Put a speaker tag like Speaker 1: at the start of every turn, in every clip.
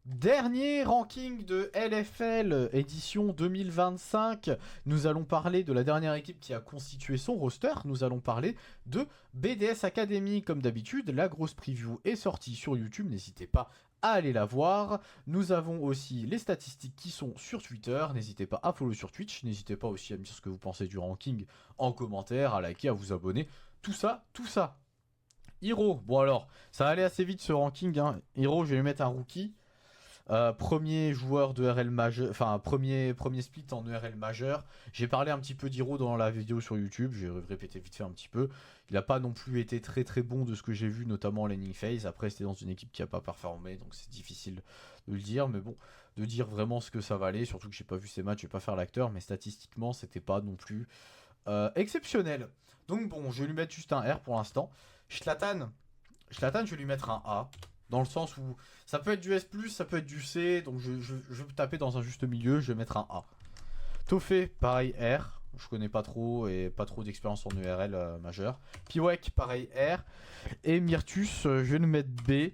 Speaker 1: Dernier ranking de LFL édition 2025. Nous allons parler de la dernière équipe qui a constitué son roster. Nous allons parler de BDS Academy comme d'habitude. La grosse preview est sortie sur YouTube. N'hésitez pas à aller la voir. Nous avons aussi les statistiques qui sont sur Twitter. N'hésitez pas à follow sur Twitch. N'hésitez pas aussi à me dire ce que vous pensez du ranking en commentaire, à liker, à vous abonner. Tout ça, tout ça. Hero. Bon alors, ça va aller assez vite ce ranking. Hero, je vais lui mettre un rookie. Premier joueur de RL majeur, enfin premier split en ERL majeur. J'ai parlé un petit peu d'Hiro dans la vidéo sur YouTube, je vais répéter vite fait un petit peu. Il n'a pas non plus été très très bon de ce que j'ai vu, notamment en laning phase. Après c'était dans une équipe qui n'a pas performé, donc c'est difficile de le dire. Mais bon, de dire vraiment ce que ça valait, surtout que j'ai pas vu ces matchs, je vais pas faire l'acteur, mais statistiquement c'était pas non plus exceptionnel. Donc bon, je vais lui mettre juste un R pour l'instant. Zlatan, je vais lui mettre un A. Dans le sens où ça peut être du S+, ça peut être du C, donc je vais taper dans un juste milieu, je vais mettre un A. Toffé, pareil R, je connais pas trop et pas trop d'expérience en URL majeur. Piwek, pareil R. Et Myrtus, je vais nous mettre B.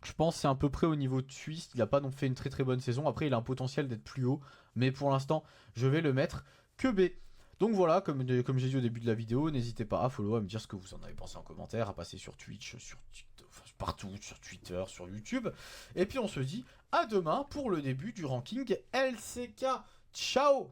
Speaker 1: Je pense que c'est à peu près au niveau de Suisse, il a pas non fait une très très bonne saison. Après il a un potentiel d'être plus haut, mais pour l'instant je vais le mettre que B. Donc voilà, comme j'ai dit au début de la vidéo, n'hésitez pas à follow, à me dire ce que vous en avez pensé en commentaire, à passer sur Twitch, sur TikTok, enfin, partout, sur Twitter, sur YouTube. Et puis on se dit à demain pour le début du ranking LCK. Ciao!